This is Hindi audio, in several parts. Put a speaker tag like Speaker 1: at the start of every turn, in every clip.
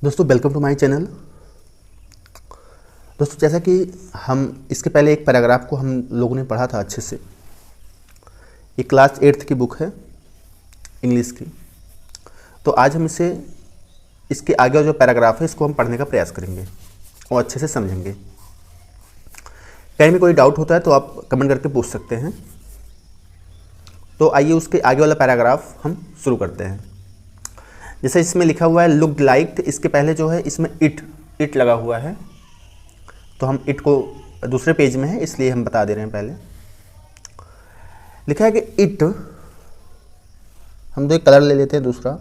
Speaker 1: दोस्तों वेलकम टू माय चैनल। दोस्तों जैसा कि हम इसके पहले एक पैराग्राफ को हम लोगों ने पढ़ा था अच्छे से। ये क्लास 8th की बुक है इंग्लिश की। तो आज हम इसके आगे जो पैराग्राफ है इसको हम पढ़ने का प्रयास करेंगे और अच्छे से समझेंगे। कहीं भी कोई डाउट होता है तो आप कमेंट करके पूछ सकते हैं। तो आइए उसके आगे वाला पैराग्राफ हम शुरू करते हैं। जैसे इसमें लिखा हुआ है लुक्ड लाइक, इसके पहले जो है इसमें इट लगा हुआ है, तो हम इट को दूसरे पेज में है इसलिए हम बता दे रहे हैं। पहले लिखा है कि इट, हम तो एक कलर ले लेते हैं दूसरा।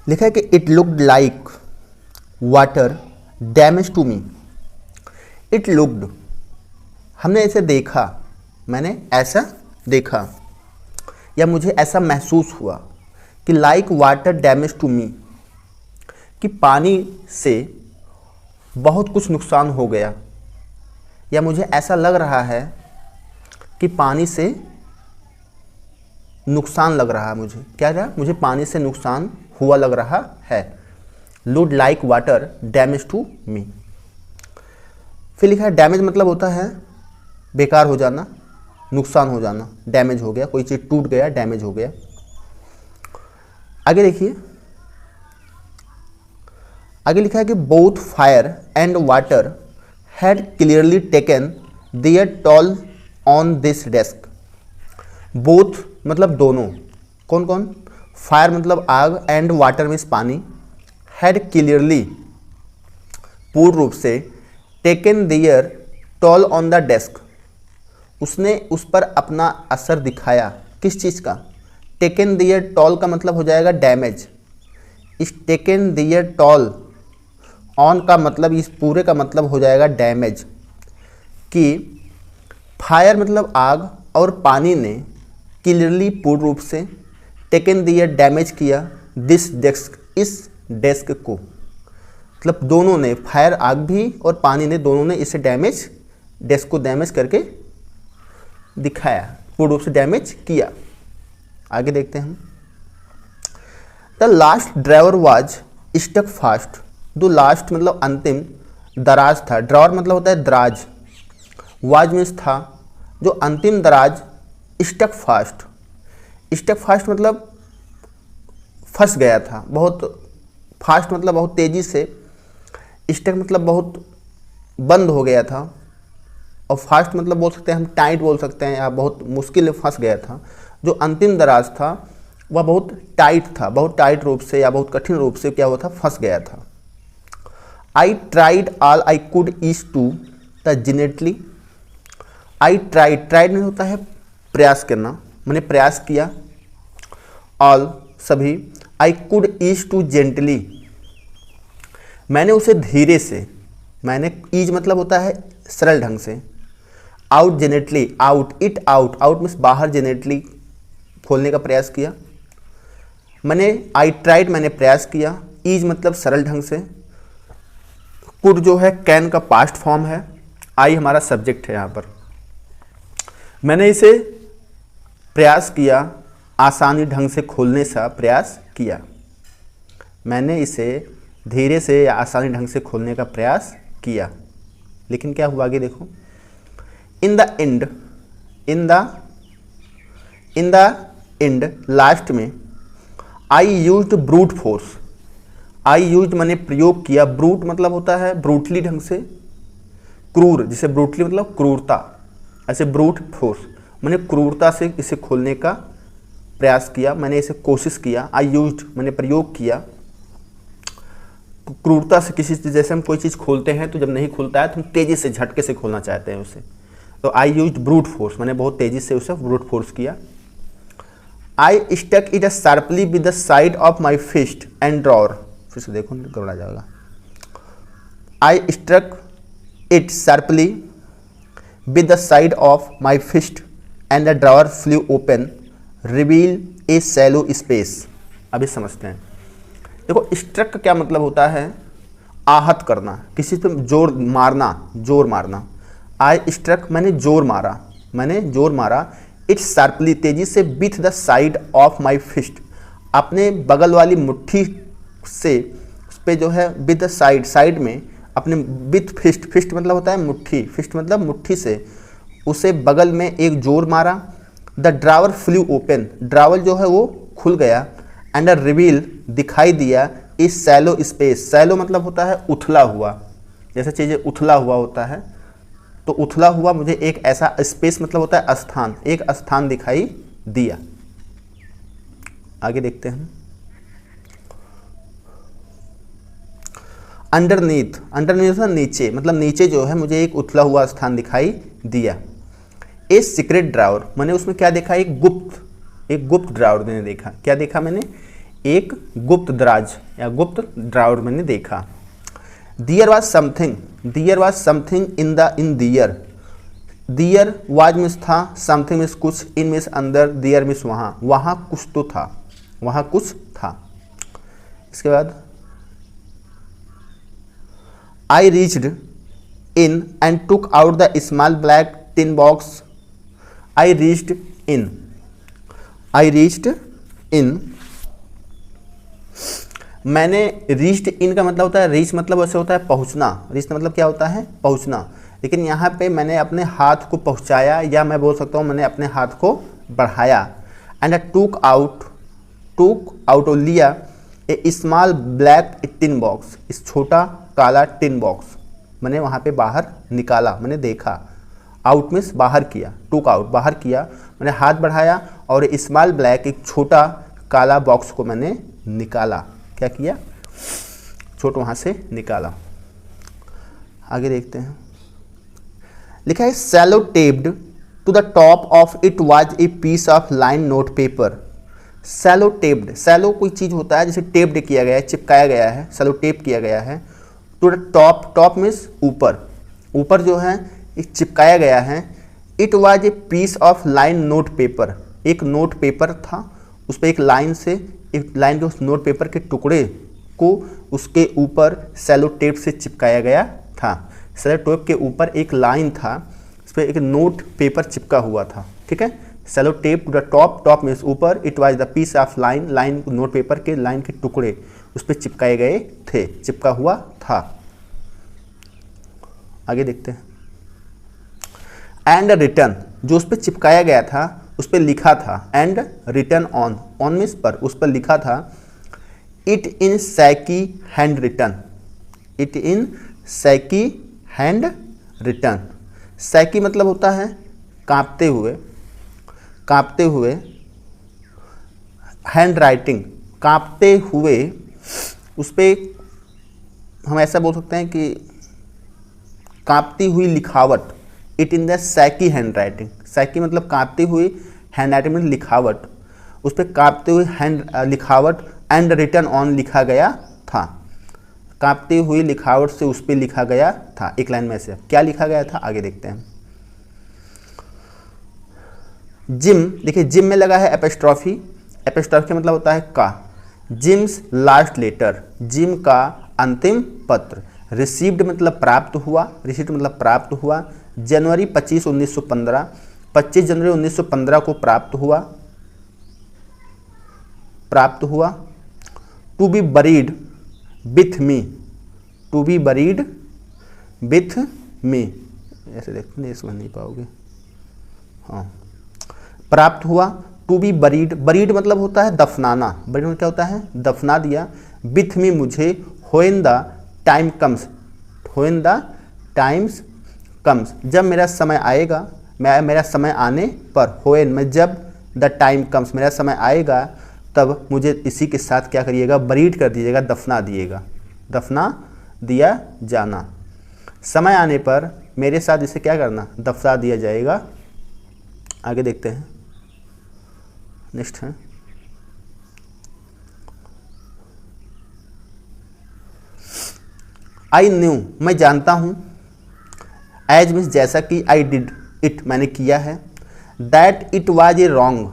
Speaker 1: लिखा है कि it looked like water damage to me. It looked, हमने इसे देखा, मैंने ऐसा देखा या मुझे ऐसा महसूस हुआ कि like water damage to me, कि पानी से बहुत कुछ नुकसान हो गया, या मुझे ऐसा लग रहा है कि पानी से नुकसान लग रहा है। मुझे क्या रहा, मुझे पानी से नुकसान हुआ लग रहा है। Looked like water damage to me. फिर लिखा है डैमेज मतलब होता है बेकार हो जाना, नुकसान हो जाना। डैमेज हो गया, कोई चीज़ टूट गया, डैमेज हो गया। आगे देखिए, आगे लिखा है कि both fire and water had clearly taken their toll on this desk. Both मतलब दोनों, कौन कौन? फायर मतलब आग, एंड वाटर मीन्स पानी। हैड क्लियरली पूर्ण रूप से, taken their toll on the desk, उसने उस पर अपना असर दिखाया। किस चीज़ का? टेकन दियर टॉल का मतलब हो जाएगा डैमेज। इस टेकन दियर टॉल ऑन का मतलब, इस पूरे का मतलब हो जाएगा डैमेज। कि फायर मतलब आग और पानी ने क्लियरली पूर्ण रूप से, टेकन दियर डैमेज किया, दिस डेस्क, इस डेस्क को। मतलब दोनों ने, फायर आग भी और पानी ने, दोनों ने इसे डैमेज, डेस्क को डैमेज करके दिखाया, पूर्ण रूप से डैमेज किया। आगे देखते हैं हम। The last drawer was stuck fast. दो लास्ट मतलब अंतिम, दराज था। ड्रावर मतलब होता है दराज, वाज मीन्स था, जो अंतिम दराज, स्टक फास्ट। स्टक फास्ट मतलब फंस गया था, बहुत फास्ट मतलब बहुत तेज़ी से, स्टक मतलब बहुत बंद हो गया था, और फास्ट मतलब बोल सकते हैं हम टाइट बोल सकते हैं, या बहुत मुश्किल फंस गया था। जो अंतिम दराज था वह बहुत टाइट था, बहुत टाइट रूप से या बहुत कठिन रूप से क्या हुआ था, फंस गया था। I tried all I could ease to the gently. I tried में होता है प्रयास करना, मैंने प्रयास किया। ऑल सभी, I could ease to gently, मैंने उसे धीरे से, मैंने ईज मतलब होता है सरल ढंग से। Out gently, out, it out, out means बाहर, जेनेटली खोलने का प्रयास किया। मैंने आई ट्राइड, मैंने प्रयास किया। ईज मतलब सरल ढंग से। कुड जो है कैन का पास्ट फॉर्म है। आई हमारा सब्जेक्ट है यहाँ पर। मैंने इसे प्रयास किया, आसानी ढंग से खोलने का प्रयास किया। मैंने इसे धीरे से या आसानी ढंग से खोलने का प्रयास किया, लेकिन क्या हुआ आगे देखो। In the end, in the end last में, I used brute force. I used मैंने प्रयोग किया, ब्रूट मतलब होता है ब्रूटली ढंग से, क्रूर, जिसे ब्रूटली मतलब क्रूरता, ऐसे ब्रूट फोर्स, मैंने क्रूरता से इसे खोलने का प्रयास किया, मैंने इसे कोशिश किया। आई यूज्ड मैंने प्रयोग किया, क्रूरता से किसी चीज़, जैसे हम कोई चीज़ खोलते हैं तो जब नहीं खुलता है तो हम तेज़ी से झटके से खोलना चाहते हैं उसे, तो आई यूज्ड ब्रूट फोर्स, मैंने बहुत तेज़ी से उसे ब्रूट फोर्स किया। I stuck it sharply with the side of my fist and drawer. फिर से देखो गड़बड़ा जाएगा। I struck it sharply with the side of my fist and the drawer flew open, reveal a shallow space. अभी समझते हैं। देखो स्ट्रक का क्या मतलब होता है, आहत करना, किसी पे जोर मारना, जोर मारना। आई स्ट्रक मैंने जोर मारा, मैंने जोर मारा। इट शार्पली, तेजी से, with the side of my fist, अपने बगल वाली मुट्ठी से, उस पर जो है विद द साइड, साइड में अपने, विथ फिस्ट, फिस्ट मतलब होता है मुट्ठी, फिस्ट मतलब मुट्ठी से उसे बगल में एक जोर मारा। The drawer flu open, drawer जो है वो खुल गया। एंड रिवील, दिखाई दिया, इस सैलो स्पेस, सैलो मतलब होता है उथला हुआ, जैसे चीज़ें उथला हुआ होता है, तो उथला हुआ मुझे एक ऐसा स्पेस मतलब होता है स्थान, एक स्थान दिखाई दिया। आगे देखते हैं। अंडरनीथ, अंडरनीथ नीचे, मतलब नीचे जो है मुझे एक उथला हुआ स्थान दिखाई दिया। ए सीक्रेट ड्रावर, मैंने उसमें क्या देखा, एक गुप्त ड्रावर मैंने देखा। क्या देखा मैंने, एक गुप्त दराज या गुप्त ड्रावर मैंने देखा। There was something in there, there was miss था, समथिंग मिस कुछ, इन मिस अंदर, दियर मिस वहाँ, वहाँ कुछ तो था, वहाँ कुछ था। इसके बाद I reached in and took out the small black tin box. I reached in, मैंने रीच्ड इन का मतलब होता है, रीच मतलब वैसे होता है पहुंचना, रीच मतलब क्या होता है, पहुंचना, लेकिन यहाँ पे मैंने अपने हाथ को पहुंचाया, या मैं बोल सकता हूँ मैंने अपने हाथ को बढ़ाया। एंड टूक आउट लिया ए स्मॉल ब्लैक टिन बॉक्स, इस छोटा काला टिन बॉक्स मैंने वहाँ पे बाहर निकाला, मैंने देखा। आउट मीन्स बाहर किया, टूक आउट बाहर किया, मैंने हाथ बढ़ाया और स्मॉल ब्लैक एक छोटा काला बॉक्स को मैंने निकाला। क्या किया, छोटा वहाँ से निकाला। आगे देखते हैं। लिखा है sellotaped to the top of it was a piece of line note paper. Sellotaped, sello कोई चीज़ होता है जिसे टेप्ड किया गया है, चिपकाया गया है, सैलो टेप किया गया है। To the top, top means ऊपर, ऊपर जो है एक चिपकाया गया है। It was a piece of line note paper, एक नोट पेपर था, उस पर एक लाइन से, एक लाइन के उस नोट पेपर के टुकड़े को उसके ऊपर सैलो टेप से चिपकाया गया था। सैलो टेप के ऊपर एक लाइन था, उस पर एक नोट पेपर चिपका हुआ था। ठीक है, sellotape to the top, top means ऊपर, it was the piece of line, line note paper के लाइन के टुकड़े उस पर चिपकाए गए थे, चिपका हुआ था। आगे देखते हैं। एंड रिटर्न, जो उस पर चिपकाया गया था उस पर लिखा था and return on, on means पर, उस पर लिखा था it in shaky hand return, it in shaky hand return. Shaky मतलब होता है कांपते हुए, कांपते हुए, हैंड राइटिंग, कांपते हुए, उस पर हम ऐसा बोल सकते हैं कि कांपती हुई लिखावट, it in the shaky handwriting. Shaky मतलब कांपती हुई, हैंड राइटिंग में लिखावट, उस पर कांपते हुए हैंड लिखावट, एंड रिटर्न ऑन लिखा गया था। कांपती हुई लिखावट से उस पर लिखा गया था। एक लाइन में से क्या लिखा गया था, आगे देखते हैं। जिम, देखिए जिम में लगा है एपिस्ट्रॉफी, एपिस्ट्रॉफी मतलब होता है का। जिम्स लास्ट लेटर, जिम का अंतिम पत्र। रिसीव्ड मतलब प्राप्त हुआ, रिसीव्ड मतलब प्राप्त हुआ। जनवरी 25, 1915, 25 जनवरी 1915 को प्राप्त हुआ, प्राप्त हुआ। To be buried with me, to be buried with me, ऐसे देखते नहीं, समझ नहीं पाओगे, हाँ, प्राप्त हुआ। टू बी बरीड, बरीड मतलब होता है दफनाना, बरीड मतलब क्या होता है, दफना दिया। विथ मी मुझे, when the time comes, when the times comes, जब मेरा समय आएगा, मेरा समय आने पर, व्हेन में जब, द टाइम कम्स मेरा समय आएगा, तब मुझे इसी के साथ क्या करिएगा, बरीड कर दीजिएगा, दफना दिएगा, दफना दिया जाना। समय आने पर मेरे साथ इसे क्या करना, दफना दिया जाएगा। आगे देखते हैं, नेक्स्ट है आई न्यू, मैं जानता हूँ। एज मीन्स जैसा कि, आई डिड इट मैंने किया है। That it was a wrong,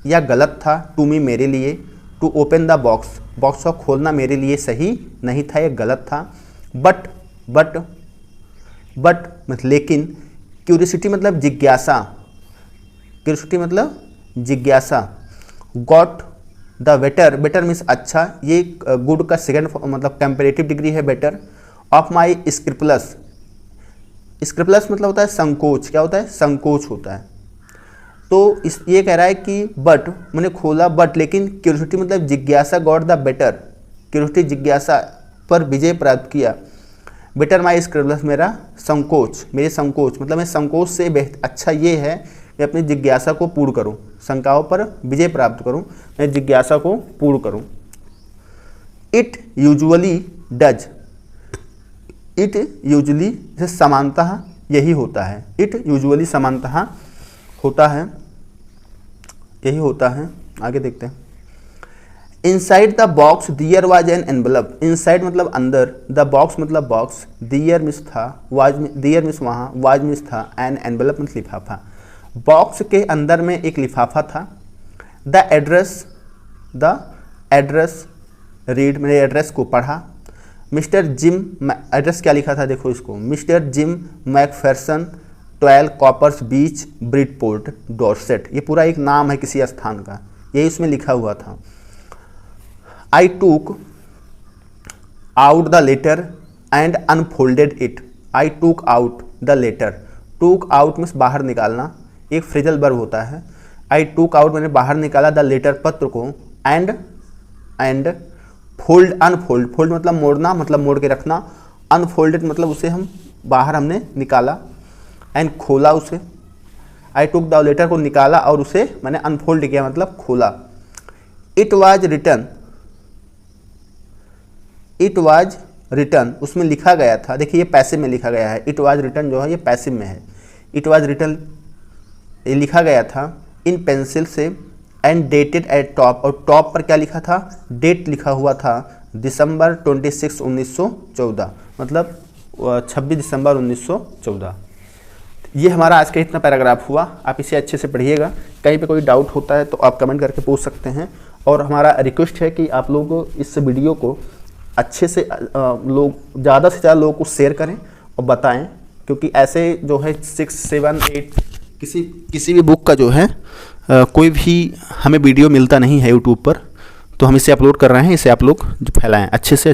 Speaker 1: या गलत था। टू मी मेरे लिए। To open the box, box को खोलना मेरे लिए सही नहीं था, यह गलत था। बट मतलब लेकिन। क्यूरियोसिटी मतलब जिज्ञासा, क्यूरियोसिटी मतलब जिज्ञासा। Got the better, better means अच्छा, ये गुड का सेकेंड मतलब कंपेरेटिव डिग्री है बेटर। ऑफ माई स्क्रिप्लस, स्क्रिप्लस मतलब होता है संकोच, क्या होता है, संकोच होता है। तो इस ये कह रहा है कि बट मैंने खोला बट, लेकिन क्यूरियोसिटी मतलब जिज्ञासा, गॉट द बेटर, क्यूरियोसिटी जिज्ञासा पर विजय प्राप्त किया। बेटर माई स्क्रिप्लस मेरा संकोच, मेरे संकोच मतलब मैं संकोच से अच्छा ये है मैं अपनी जिज्ञासा को पूर्ण करूं, शंकाओं पर विजय प्राप्त करूं, मैं जिज्ञासा को पूर्ण करूं। It usually does, it usually से समानतः यही होता है, इट यूजुअली समानतः होता है, यही होता है। आगे देखते हैं। Inside the box there was an envelope, inside मतलब अंदर, द बॉक्स मतलब बॉक्स, दियर मीन्स था, वाज दियर मीन्स वहाँ, वाज मीन्स था, एन एनवलप मीन्स लिफाफा। बॉक्स के अंदर में एक लिफाफा था। द एड्रेस रीड, मेरे एड्रेस को पढ़ा। मिस्टर जिम, एड्रेस क्या लिखा था देखो इसको, मिस्टर जिम मैकफेरसन 12 कॉपर्स बीच ब्रिडपोर्ट डॉर्सेट, ये पूरा एक नाम है किसी स्थान का, यही इसमें लिखा हुआ था। I took out the letter and unfolded it, I took out the letter, took out means बाहर निकालना, एक फ्रेजल वर्ब होता है। आई टूक आउट मैंने बाहर निकाला, द लेटर पत्र को, एंड फोल्ड अनफोल्ड, फोल्ड मतलब मोड़ना, मतलब मोड़ के रखना, अनफोल्डेड मतलब उसे हम बाहर हमने निकाला, एंड खोला उसे। आई टुक द लेटर को निकाला और उसे मैंने अनफोल्ड किया मतलब खोला। It was written, it was written उसमें लिखा गया था, देखिए ये पैसिव में लिखा गया है, इट वाज रिटन जो है ये पैसिव में है। इट वाज रिटन ये लिखा गया था इन पेंसिल से, एंड डेटेड एट टॉप, और टॉप पर क्या लिखा था, डेट लिखा हुआ था दिसंबर 26 1914 मतलब 26 दिसंबर 1914। ये हमारा आज का इतना पैराग्राफ हुआ, आप इसे अच्छे से पढ़िएगा। कहीं पे कोई डाउट होता है तो आप कमेंट करके पूछ सकते हैं, और हमारा रिक्वेस्ट है कि आप लोग इस वीडियो को अच्छे से लोग ज़्यादा से ज़्यादा लोगों को शेयर करें और बताएं, क्योंकि ऐसे जो है 6, 7, 8 किसी भी बुक का जो है कोई भी हमें वीडियो मिलता नहीं है यूट्यूब पर, तो हम इसे अपलोड कर रहे हैं, इसे आप लोग फैलाएं अच्छे से।